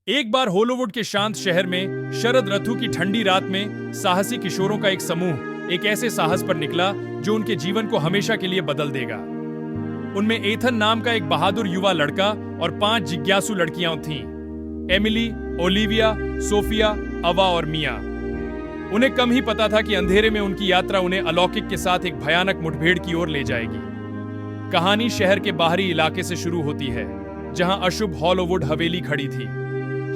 एक बार हॉलीवुड के शांत शहर में शरद ऋतु की ठंडी रात में साहसी किशोरों का एक समूह एक ऐसे साहस पर निकला जो उनके जीवन को हमेशा के लिए बदल देगा। उनमें एथन नाम का एक बहादुर युवा लड़का और 5 जिज्ञासु लड़कियां थीं। एमिली, ओलिविया, सोफिया, अवा और मिया। उन्हें कम ही पता था कि अंधेरे में उनकी यात्रा उन्हें अलौकिक के साथ एक भयानक मुठभेड़ की ओर ले जाएगी। कहानी शहर के बाहरी इलाके से शुरू होती है, जहां अशुभ हॉलीवुड हवेली खड़ी थी।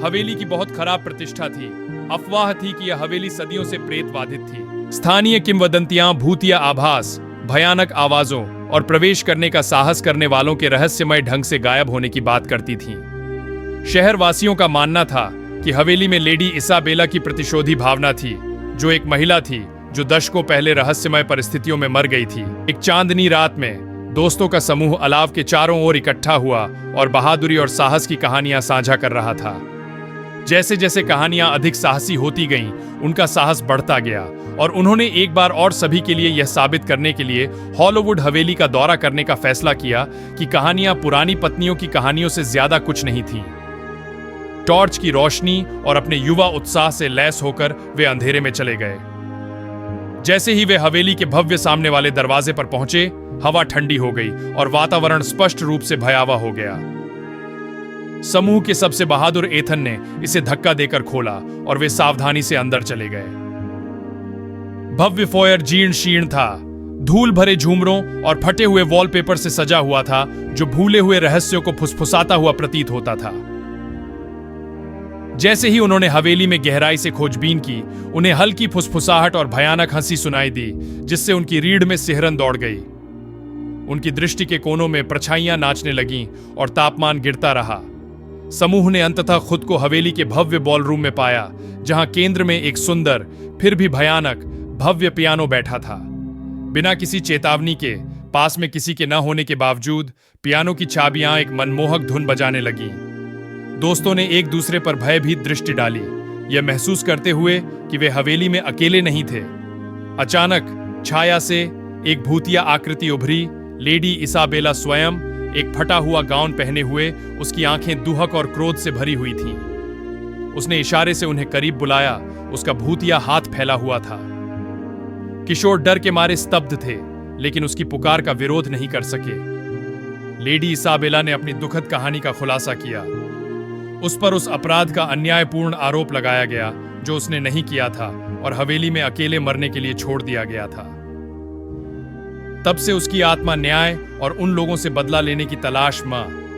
हवेली की बहुत खराब प्रतिष्ठा थी। अफवाह थी कि यह हवेली सदियों से प्रेत बाधित थी। स्थानीय किंवदंतियां भूतिया आभास, भयानक आवाजों और प्रवेश करने का साहस करने वालों के रहस्यमय ढंग से गायब होने की बात करती थीं। शहरवासियों का मानना था कि हवेली में लेडी इसाबेला की प्रतिशोधी भावना थी, जो एक महिला थी जो दशकों पहले रहस्यमय परिस्थितियों में मर गई थी। एक चांदनी रात में दोस्तों का समूह अलाव के चारों ओर इकट्ठा हुआ और बहादुरी और साहस की कहानियां साझा कर रहा था। जैसे जैसे कहानियां अधिक साहसी होती गईं, उनका साहस बढ़ता गया और उन्होंने एक बार और सभी के लिए यह साबित करने के लिए हॉलीवुड हवेली का दौरा करने का फैसला किया कि कहानियां पुरानी पत्नियों की कहानियों से ज्यादा कुछ नहीं थीं। टॉर्च की रोशनी और अपने युवा उत्साह से लैस होकर वे अंधेरे में चले गए। जैसे ही वे हवेली के भव्य सामने वाले दरवाजे पर पहुंचे, हवा ठंडी हो गई और वातावरण स्पष्ट रूप से भयावह हो गया। समूह के सबसे बहादुर एथन ने इसे धक्का देकर खोला और वे सावधानी से अंदर चले गए। भव्य फोयर जीर्ण शीर्ण था, धूल भरे झूमरों और फटे हुए वॉलपेपर से सजा हुआ था, जो भूले हुए रहस्यों को फुसफुसाता हुआ प्रतीत होता था। जैसे ही उन्होंने हवेली में गहराई से खोजबीन की, उन्हें हल्की फुसफुसाहट और भयानक हंसी सुनाई दी, जिससे उनकी रीढ़ में सिहरन दौड़ गई। उनकी दृष्टि के कोनों में परछाइयां नाचने लगीं और तापमान गिरता रहा। समूह ने अंततः खुद को हवेली के भव्य बॉलरूम में पाया, जहां केंद्र में एक सुंदर फिर भी भयानक भव्य पियानो बैठा था। बिना किसी चेतावनी के, पास में किसी के न होने के बावजूद, पियानो की चाबियां एक मनमोहक धुन बजाने लगीं। दोस्तों ने एक दूसरे पर भयभीत दृष्टि डाली, यह महसूस करते हुए कि वे हवेली में अकेले नहीं थे। अचानक छाया से एक भूतिया आकृति उभरी। लेडी इसाबेला स्वयं, एक फटा हुआ गाउन पहने हुए, उसकी आंखें दुहक और क्रोध से भरी हुई थीं। उसने इशारे से उन्हें करीब बुलाया। उसका भूतिया हाथ फैला हुआ था। किशोर डर के मारे स्तब्ध थे, लेकिन उसकी पुकार का विरोध नहीं कर सके। लेडी इसाबेला ने अपनी दुखद कहानी का खुलासा किया। उस पर उस अपराध का अन्यायपूर्ण आरोप लगाया गया जो उसने नहीं किया था और हवेली में अकेले मरने के लिए छोड़ दिया गया था। तब से उसकी आत्मा न्याय और उन लोगों से बदला लेने की तलाश में